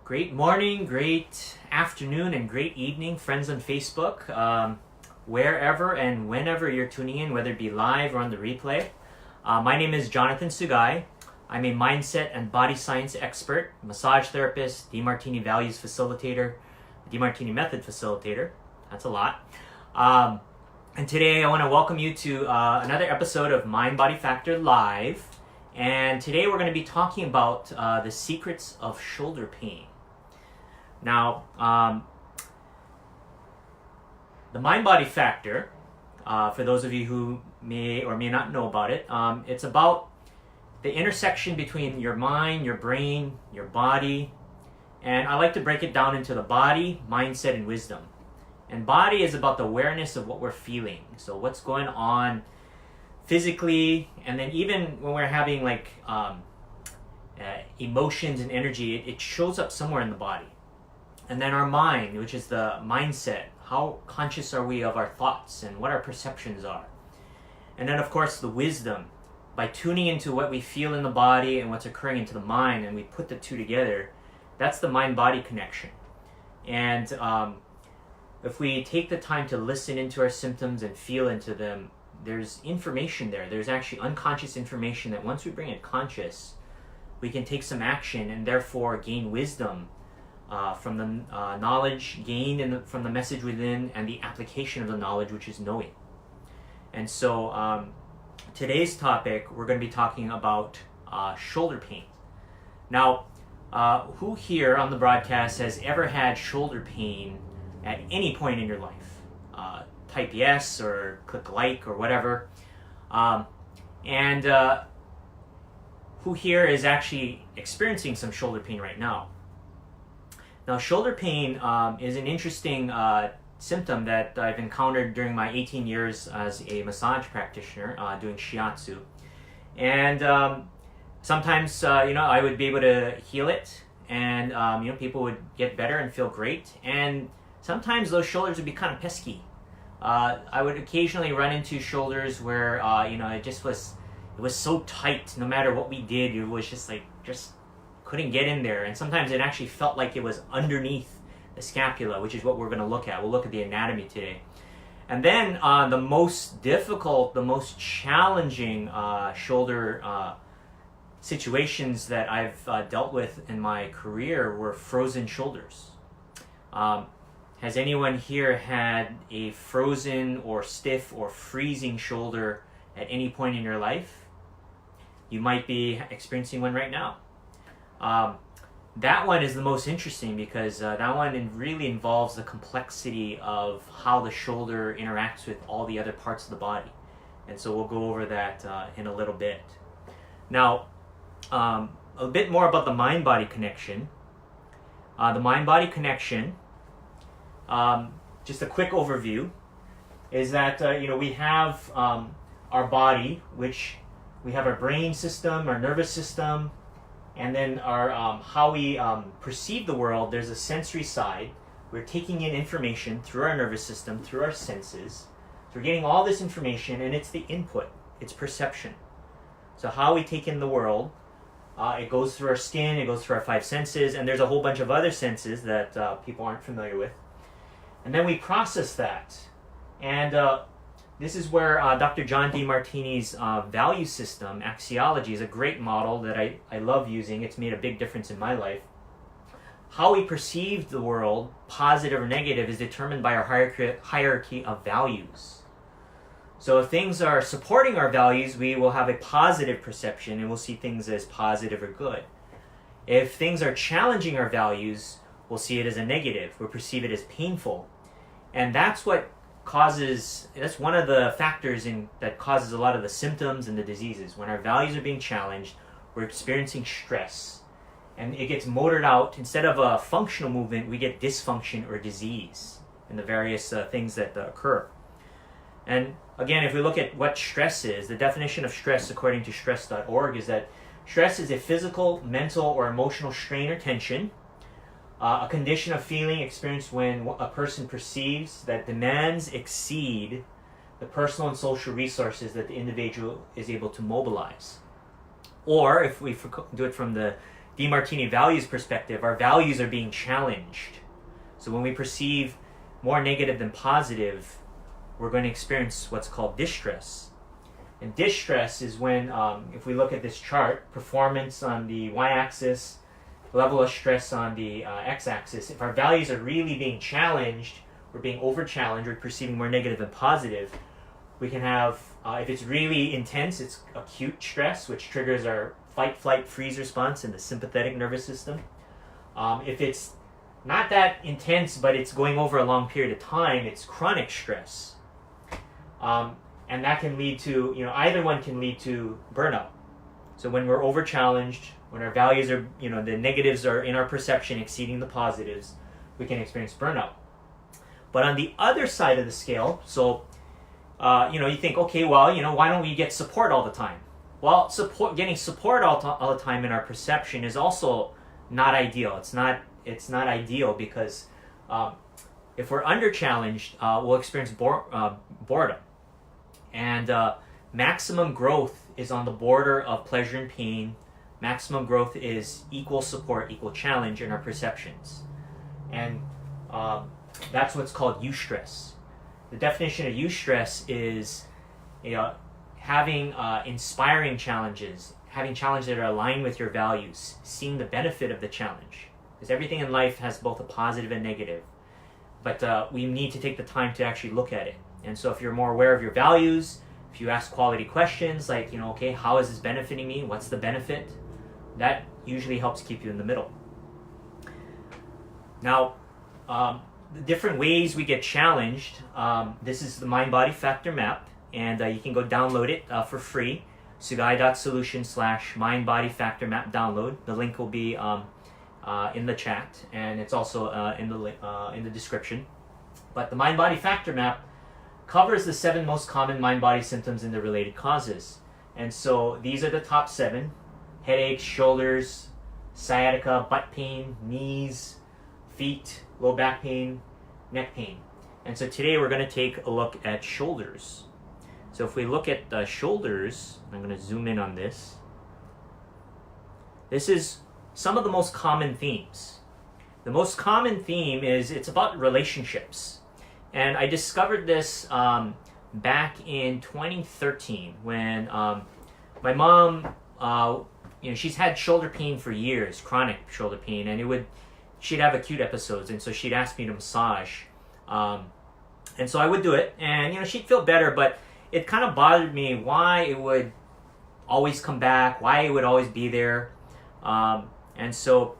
Great morning, great afternoon, and great evening, friends on Facebook. Wherever and whenever you're tuning in, whether it be live or on the replay. My name is Jonathan Sugai. I'm a mindset and body science expert, massage therapist, DeMartini values facilitator, DeMartini method facilitator. That's a lot. And today I want to welcome you to another episode of Mind Body Factor Live. And today we're going to be talking about the secrets of shoulder pain. Now, the Mind Body Factor, for those of you who may or may not know about it, it's about the intersection between your mind, your brain, your body, and I like to break it down into the body, mindset, and wisdom. And body is about the awareness of what we're feeling, so what's going on physically, and then even when we're having emotions and energy, it shows up somewhere in the body. And then our mind, which is the mindset, how conscious are we of our thoughts and what our perceptions are. And then of course the wisdom, by tuning into what we feel in the body and what's occurring into the mind, and we put the two together, that's the mind-body connection. And if we take the time to listen into our symptoms and feel into them, there's information there. There's actually unconscious information that once we bring it conscious, we can take some action and therefore gain wisdom from the knowledge gained from the message within and the application of the knowledge, which is knowing. And so today's topic, we're going to be talking about shoulder pain. Now, who here on the broadcast has ever had shoulder pain at any point in your life? Type yes or click like or whatever. And who here is actually experiencing some shoulder pain right now? Now, shoulder pain is an interesting symptom that I've encountered during my 18 years as a massage practitioner doing shiatsu. And sometimes, I would be able to heal it, and people would get better and feel great. And sometimes those shoulders would be kind of pesky. I would occasionally run into shoulders where it was so tight. No matter what we did, it was just couldn't get in there. And sometimes it actually felt like it was underneath the scapula, which is what we're going to look at. We'll look at the anatomy today. And then the most difficult, the most challenging shoulder situations that I've dealt with in my career were frozen shoulders. Has anyone here had a frozen or stiff or freezing shoulder at any point in your life? You might be experiencing one right now. That one is the most interesting because that one really involves the complexity of how the shoulder interacts with all the other parts of the body. And so we'll go over that in a little bit. Now, a bit more about the mind-body connection. The mind-body connection, just a quick overview, is that we have our body, which we have our brain system, our nervous system, and then our how we perceive the world. There's a sensory side. We're taking in information through our nervous system, through our senses. So we're getting all this information, and it's the input, it's perception. So how we take in the world, it goes through our skin, it goes through our five senses, and there's a whole bunch of other senses that people aren't familiar with. And then we process that. And this is where Dr. John DeMartini's value system, axiology, is a great model that I love using. It's made a big difference in my life. How we perceive the world, positive or negative, is determined by our hierarchy of values. So if things are supporting our values, we will have a positive perception and we'll see things as positive or good. If things are challenging our values, we'll see it as a negative. We'll perceive it as painful. And that's one of the factors that causes a lot of the symptoms and the diseases. When our values are being challenged, we're experiencing stress. And it gets motored out. Instead of a functional movement, we get dysfunction or disease in the various things that occur. And again, if we look at what stress is, the definition of stress according to stress.org is that stress is a physical, mental, or emotional strain or tension, a condition of feeling experienced when a person perceives that demands exceed the personal and social resources that the individual is able to mobilize. Or if we do it from the DeMartini values perspective, our values are being challenged. So when we perceive more negative than positive, we're going to experience what's called distress. And distress is when, if we look at this chart, performance on the y-axis, level of stress on the x-axis, if our values are really being challenged, we're being over-challenged, we're perceiving more negative than positive, we can have, if it's really intense, it's acute stress, which triggers our fight, flight, freeze response in the sympathetic nervous system. If it's not that intense, but it's going over a long period of time, it's chronic stress. And that can lead to, either one can lead to burnout. So when we're over-challenged, when our values are, the negatives are in our perception exceeding the positives, we can experience burnout. But on the other side of the scale, so, you think, okay, well, why don't we get support all the time? Well, getting support all the time in our perception is also not ideal. It's not ideal because if we're under-challenged, we'll experience boredom. And maximum growth is on the border of pleasure and pain. Maximum growth is equal support, equal challenge in our perceptions. And that's what's called eustress. The definition of eustress is having inspiring challenges, having challenges that are aligned with your values, seeing the benefit of the challenge. Because everything in life has both a positive and negative. But we need to take the time to actually look at it. And so if you're more aware of your values, if you ask quality questions like, okay, how is this benefiting me? What's the benefit? That usually helps keep you in the middle. Now, the different ways we get challenged, this is the mind-body factor map, and you can go download it for free. sugai.solution/mind-body factor map download. The link will be in the chat, and it's also in the description. But the mind-body factor map covers the 7 most common mind-body symptoms and the related causes. And so these are the top 7: headaches, shoulders, sciatica, butt pain, knees, feet, low back pain, neck pain. And so today we're going to take a look at shoulders. So if we look at the shoulders, I'm going to zoom in on this. This is some of the most common themes. The most common theme is it's about relationships. And I discovered this back in 2013 when my mom, she's had shoulder pain for years, chronic shoulder pain, and she'd have acute episodes, and so she'd ask me to massage. And so I would do it, and she'd feel better, but it kind of bothered me why it would always come back, why it would always be there. And so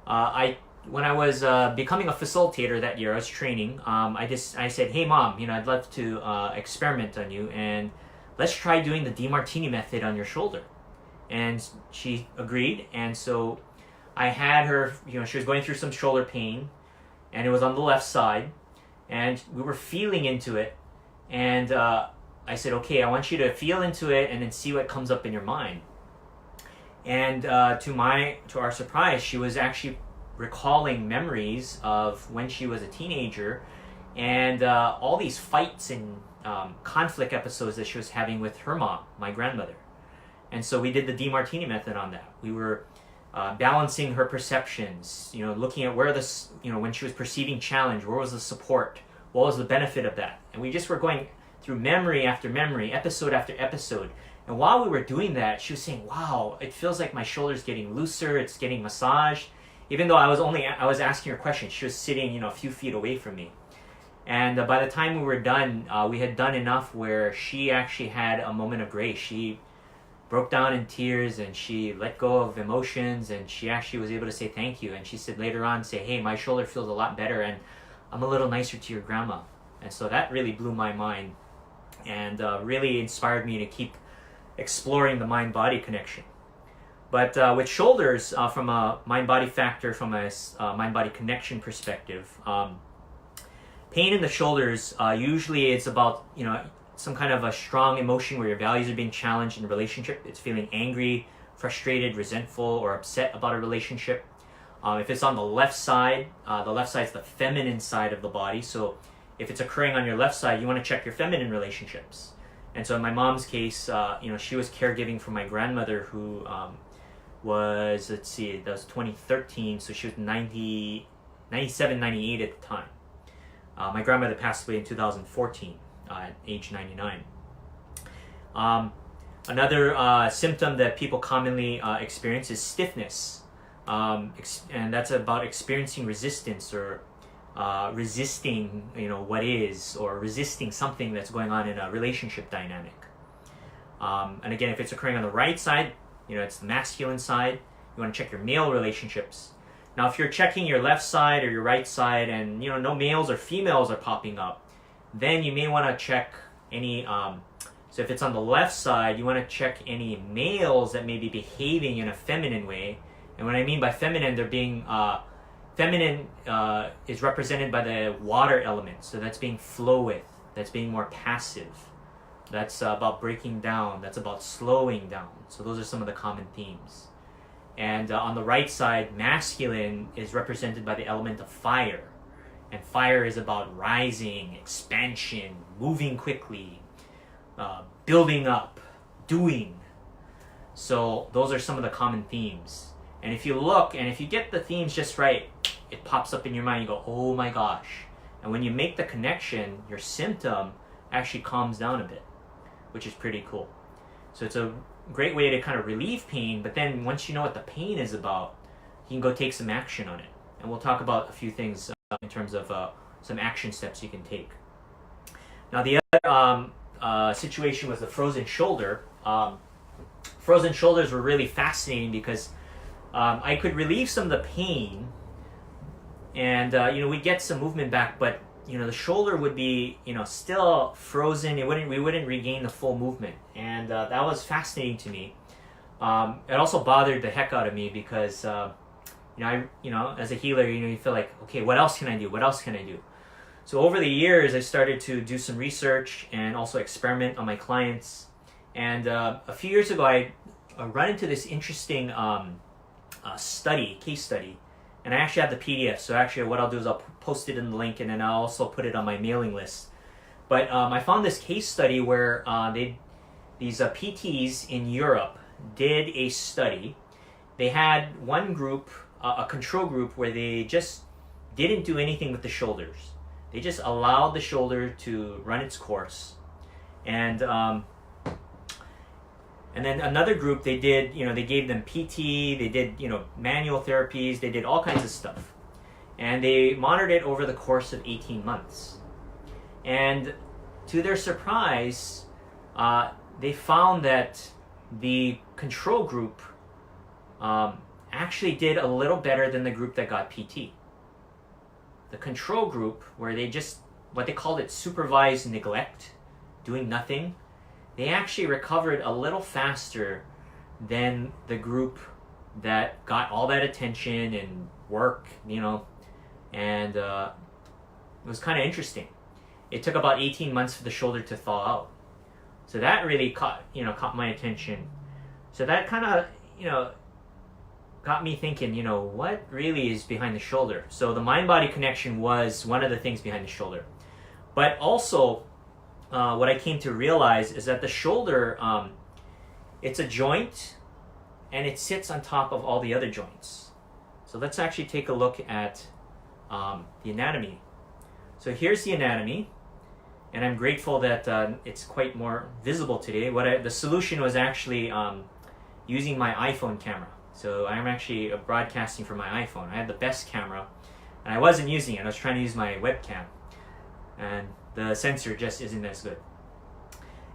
when I was becoming a facilitator that year, I was training, I said, hey mom, I'd love to experiment on you, and let's try doing the DeMartini method on your shoulder. And she agreed, and so I had her, she was going through some shoulder pain, and it was on the left side, and we were feeling into it, and I said, okay, I want you to feel into it and then see what comes up in your mind. And to our surprise, she was actually recalling memories of when she was a teenager and all these fights and conflict episodes that she was having with her mom, my grandmother. And so we did the DeMartini method on that. We were balancing her perceptions, looking at where when she was perceiving challenge, where was the support, what was the benefit of that. And we just were going through memory after memory, episode after episode. And while we were doing that, she was saying, wow, it feels like my shoulder's getting looser, it's getting massaged. Even though I was asking her questions, she was sitting, a few feet away from me. And by the time we were done, we had done enough where she actually had a moment of grace. She broke down in tears and she let go of emotions, and she actually was able to say thank you. And she said later on, hey, my shoulder feels a lot better and I'm a little nicer to your grandma. And so that really blew my mind and really inspired me to keep exploring the mind-body connection. But with shoulders, from a mind-body factor, from a mind-body connection perspective, pain in the shoulders, usually it's about, some kind of a strong emotion where your values are being challenged in a relationship. It's feeling angry, frustrated, resentful, or upset about a relationship. If it's on the left side is the feminine side of the body. So if it's occurring on your left side, you want to check your feminine relationships. And so in my mom's case, she was caregiving for my grandmother who was, let's see, that was 2013, so she was 97, 98 at the time. My grandmother passed away in 2014 at age 99. Another symptom that people commonly experience is stiffness, and that's about experiencing resistance or resisting, what is, or resisting something that's going on in a relationship dynamic. And again, if it's occurring on the right side, it's the masculine side. You want to check your male relationships. Now, if you're checking your left side or your right side and, no males or females are popping up, then you may want to check any, so if it's on the left side, you want to check any males that may be behaving in a feminine way. And what I mean by feminine, they're being, feminine is represented by the water element. So that's being flow with, that's being more passive. That's about breaking down. That's about slowing down. So those are some of the common themes. And on the right side, masculine is represented by the element of fire. And fire is about rising, expansion, moving quickly, building up, doing. So those are some of the common themes. And if you look, and if you get the themes just right, it pops up in your mind. You go, oh my gosh. And when you make the connection, your symptom actually calms down a bit, which is pretty cool. So it's a great way to kind of relieve pain, but then once you know what the pain is about, you can go take some action on it. And we'll talk about a few things in terms of some action steps you can take. Now the other situation was the frozen shoulder. Frozen shoulders were really fascinating because I could relieve some of the pain and we'd get some movement back, but the shoulder would be, still frozen. We wouldn't regain the full movement. And that was fascinating to me. It also bothered the heck out of me because, as a healer, you feel like, okay, what else can I do? What else can I do? So over the years, I started to do some research and also experiment on my clients. And a few years ago, I ran into this interesting case study. And I actually have the PDF, so actually what I'll do is I'll post it in the link and then I'll also put it on my mailing list. But I found this case study where these PTs in Europe did a study. They had one group, a control group, where they just didn't do anything with the shoulders. They just allowed the shoulder to run its course. And then another group, they did, they gave them PT, they did, manual therapies, they did all kinds of stuff. And they monitored it over the course of 18 months. And to their surprise, they found that the control group actually did a little better than the group that got PT. The control group, where they just, what they called it, supervised neglect, doing nothing, they actually recovered a little faster than the group that got all that attention and work, and it was kind of interesting. It took about 18 months for the shoulder to thaw out. So that really caught my attention. So that kind of, got me thinking, what really is behind the shoulder? So the mind-body connection was one of the things behind the shoulder. But also, what I came to realize is that the shoulder, it's a joint and it sits on top of all the other joints. So let's actually take a look at the anatomy. So here's the anatomy, and I'm grateful that it's quite more visible today. The solution was actually using my iPhone camera. So I'm actually broadcasting from my iPhone. I had the best camera, and I wasn't using it. I was trying to use my webcam, and the sensor just isn't as good.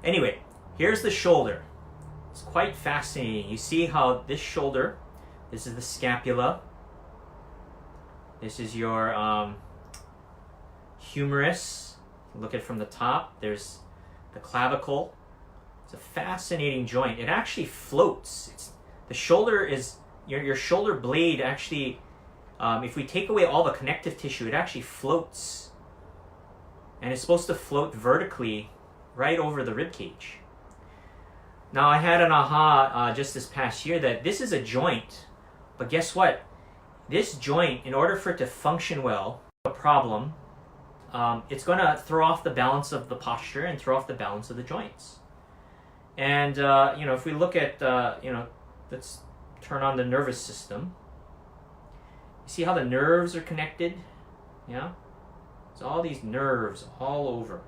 Anyway, here's the shoulder. It's quite fascinating. You see how this shoulder, this is the scapula, this is your humerus. Look at it from the top. There's the clavicle. It's a fascinating joint. It actually floats. The shoulder is, your shoulder blade actually, if we take away all the connective tissue, it actually floats. And it's supposed to float vertically right over the rib cage. Now, I had an aha just this past year that this is a joint, but guess what? This joint, in order for it to function well, a problem, it's going to throw off the balance of the posture and throw off the balance of the joints. And, if we look at, let's turn on the nervous system. You see how the nerves are connected? Yeah? So all these nerves all over.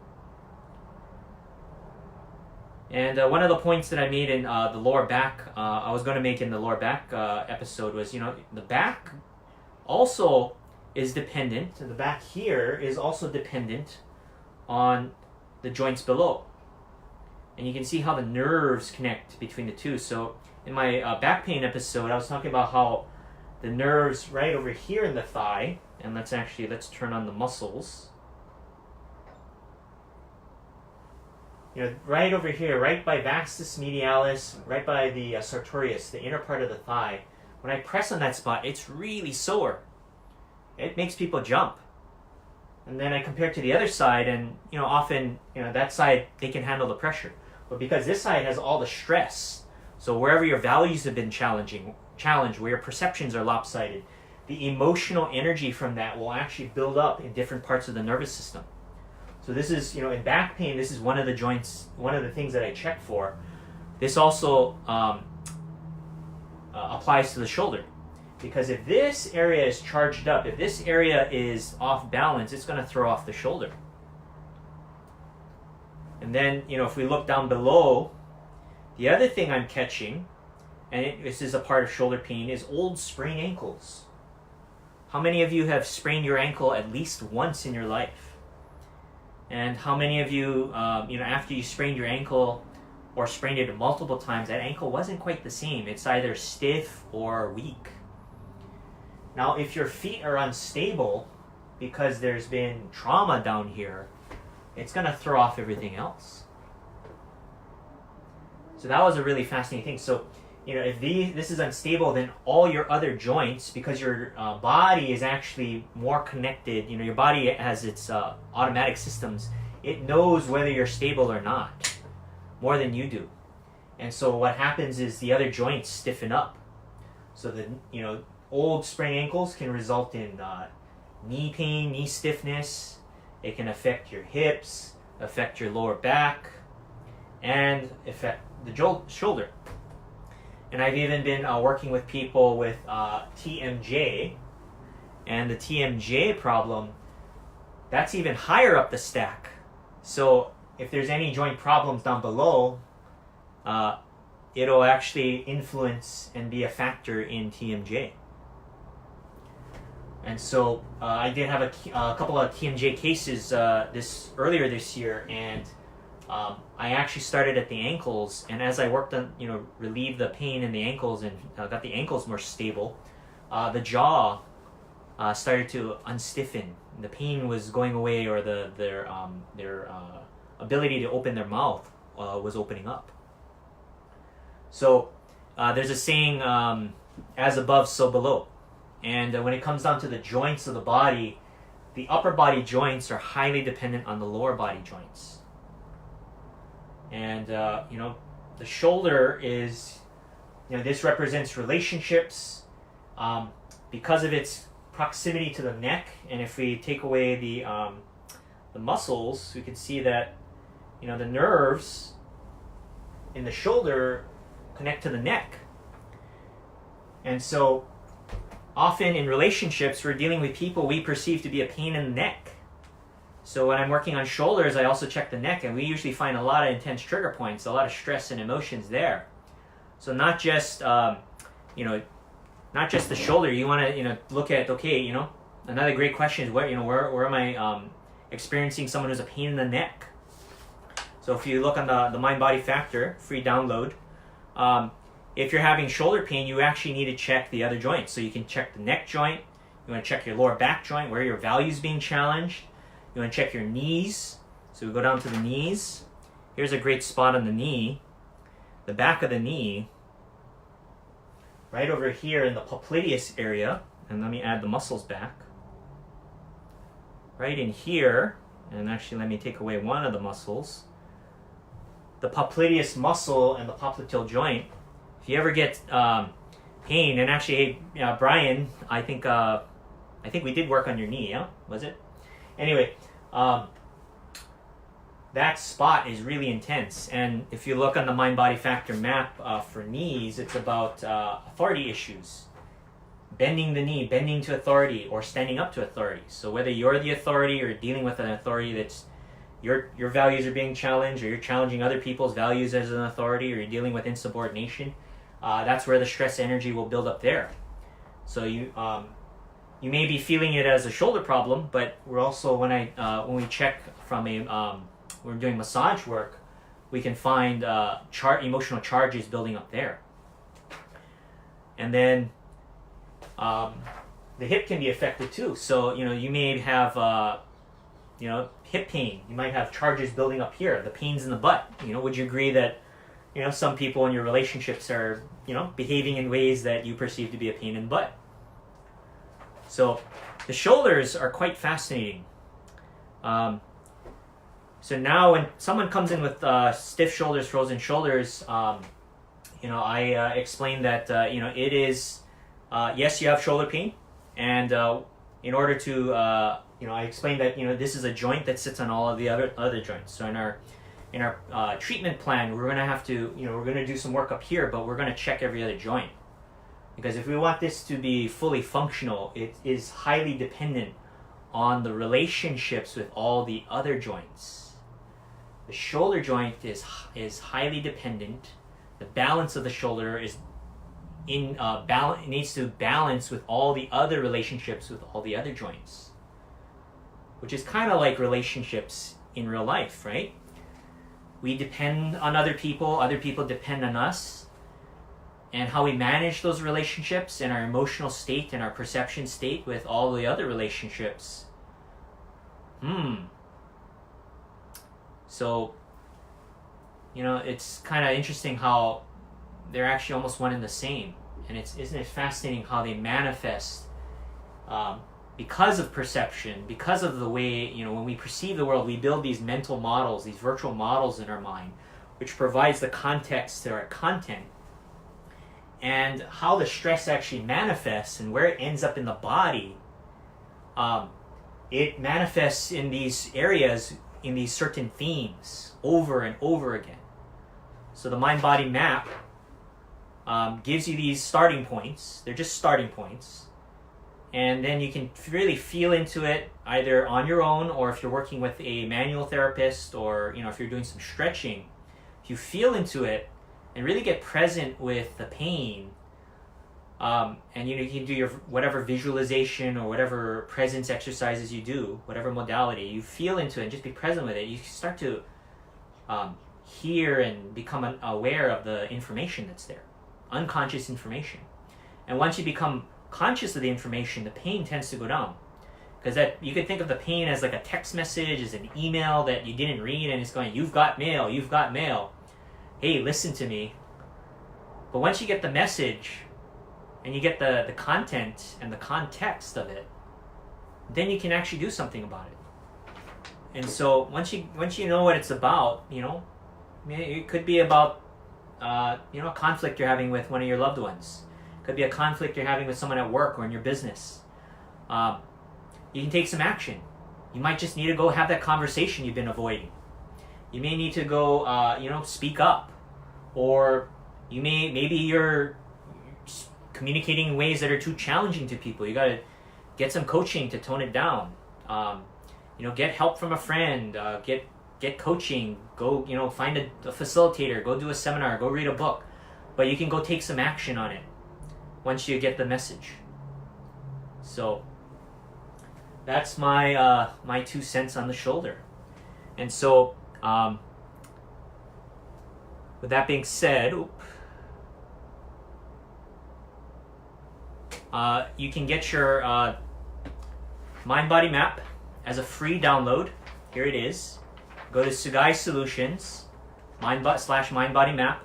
And one of the points that I made in the lower back, I was going to make in the lower back episode was, the back also is dependent, the back here is also dependent on the joints below. And you can see how the nerves connect between the two. So in my back pain episode, I was talking about how the nerves right over here in the thigh, and let's turn on the muscles. Right over here, right by vastus medialis, right by the sartorius, the inner part of the thigh, when I press on that spot, it's really sore. It makes people jump. And then I compare it to the other side, and often that side they can handle the pressure, but because this side has all the stress, so wherever your values have been challenged, where your perceptions are lopsided, the emotional energy from that will actually build up in different parts of the nervous system. So this is, in back pain, this is one of the joints, one of the things that I check for. This also applies to the shoulder. Because if this area is charged up, if this area is off balance, it's going to throw off the shoulder. And then, if we look down below, the other thing I'm catching, and this is a part of shoulder pain, is old sprained ankles. How many of you have sprained your ankle at least once in your life? And how many of you, after you sprained your ankle or sprained it multiple times, that ankle wasn't quite the same. It's either stiff or weak. Now, if your feet are unstable because there's been trauma down here, it's going to throw off everything else. So that was a really fascinating thing. So, if this is unstable, then all your other joints, because your body is actually more connected, your body has its automatic systems. It knows whether you're stable or not, more than you do. And so what happens is the other joints stiffen up. So the old sprained ankles can result in knee pain, knee stiffness. It can affect your hips, affect your lower back, and affect the shoulder. And I've even been working with people with TMJ, and the TMJ problem, that's even higher up the stack. So if there's any joint problems down below, it'll actually influence and be a factor in TMJ. And so I did have a couple of TMJ cases earlier this year, and I actually started at the ankles, and as I worked on, relieve the pain in the ankles and got the ankles more stable, the jaw started to unstiffen. The pain was going away, or their ability to open their mouth was opening up. So there's a saying, as above, so below. And when it comes down to the joints of the body, the upper body joints are highly dependent on the lower body joints. And, the shoulder is, this represents relationships because of its proximity to the neck. And if we take away the muscles, we can see that, the nerves in the shoulder connect to the neck. And so often in relationships, we're dealing with people we perceive to be a pain in the neck. So when I'm working on shoulders, I also check the neck, and we usually find a lot of intense trigger points, a lot of stress and emotions there. So not just, not just the shoulder. You want to, look at, okay, another great question is where am I experiencing someone who's a pain in the neck? So if you look on the Mind Body Factor free download, if you're having shoulder pain, you actually need to check the other joints. So you can check the neck joint. You want to check your lower back joint, where your value's being challenged. You want to check your knees. So we go down to the knees. Here's a great spot on the knee. The back of the knee, right over here in the popliteus area. And let me add the muscles back. Right in here, and actually let me take away one of the muscles. The popliteus muscle and the popliteal joint. If you ever get pain, and actually, hey, Brian, I think we did work on your knee, yeah? Was it? Anyway, that spot is really intense. And if you look on the mind-body factor map for knees, it's about authority issues. Bending the knee, bending to authority, or standing up to authority. So whether you're the authority or dealing with an authority that's your values are being challenged, or you're challenging other people's values as an authority, or you're dealing with insubordination, that's where the stress energy will build up there. So you may be feeling it as a shoulder problem, but we're also when we check from we're doing massage work, we can find emotional charges building up there. And then the hip can be affected too. So you may have hip pain. You might have charges building up here. The pains in the butt. Would you agree that some people in your relationships are behaving in ways that you perceive to be a pain in the butt? So the shoulders are quite fascinating. So now when someone comes in with stiff shoulders, frozen shoulders, I explain that it is yes, you have shoulder pain, and in order to I explained that this is a joint that sits on all of the other joints. So in our treatment plan, we're gonna have to we're gonna do some work up here, but we're gonna check every other joint, because if we want this to be fully functional, it is highly dependent on the relationships with all the other joints. The shoulder joint is highly dependent. The balance of the shoulder is it needs to balance with all the other relationships with all the other joints, which is kind of like relationships in real life, right? We depend on other people depend on us, and how we manage those relationships and our emotional state and our perception state with all the other relationships. So, it's kind of interesting how they're actually almost one and the same. And isn't it fascinating how they manifest because of perception, because of the way, when we perceive the world, we build these mental models, these virtual models in our mind, which provides the context to our content. And how the stress actually manifests and where it ends up in the body, it manifests in these areas, in these certain themes, over and over again. So the mind-body map gives you these starting points. They're just starting points. And then you can really feel into it either on your own, or if you're working with a manual therapist, or if you're doing some stretching, if you feel into it and really get present with the pain, and you can do your whatever visualization or whatever presence exercises you do, whatever modality, you feel into it and just be present with it. You start to hear and become aware of the information that's there, unconscious information. And once you become conscious of the information, the pain tends to go down, because that you could think of the pain as like a text message, as an email that you didn't read, and it's going, you've got mail, hey, listen to me. But once you get the message and you get the content and the context of it, then you can actually do something about it. And so once you know what it's about, it could be about a conflict you're having with one of your loved ones. Could be a conflict you're having with someone at work or in your business. You can take some action. You might just need to go have that conversation you've been avoiding. You may need to go, speak up, or maybe you're communicating in ways that are too challenging to people. You got to get some coaching to tone it down. Get help from a friend. Get coaching. Go, find a facilitator. Go do a seminar. Go read a book. But you can go take some action on it once you get the message. So that's my 2 cents on the shoulder. And so with that being said, you can get your mind-body map as a free download. Here it is. Go to Sugai Solutions, mind-body map,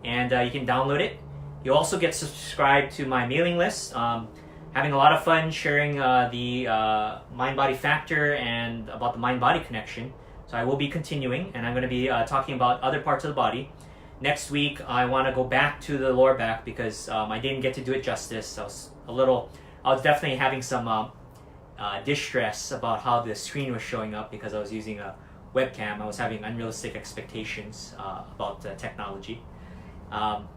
and you can download it. You'll also get subscribed to my mailing list. Having a lot of fun sharing the mind-body factor and about the mind-body connection. So I will be continuing, and I'm going to be talking about other parts of the body. Next week, I want to go back to the lower back because I didn't get to do it justice. I was definitely having some distress about how the screen was showing up, because I was using a webcam. I was having unrealistic expectations about technology. I'm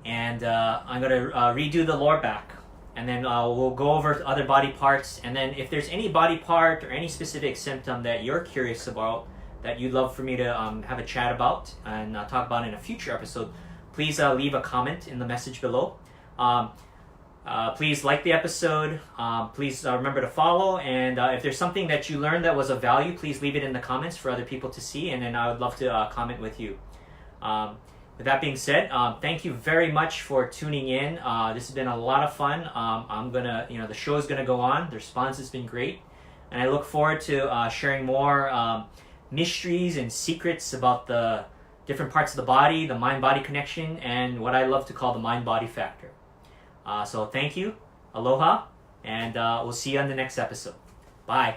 going to redo the lower back, and then we'll go over other body parts, and then if there's any body part or any specific symptom that you're curious about that you'd love for me to have a chat about and talk about in a future episode, please leave a comment in the message below. Please like the episode. Please remember to follow, and if there's something that you learned that was of value, please leave it in the comments for other people to see, and then I would love to comment with you. With that being said, thank you very much for tuning in. This has been a lot of fun. The show is gonna go on. The response has been great, and I look forward to sharing more mysteries and secrets about the different parts of the body, the mind-body connection, and what I love to call the mind-body factor. So thank you, aloha, and we'll see you on the next episode. Bye.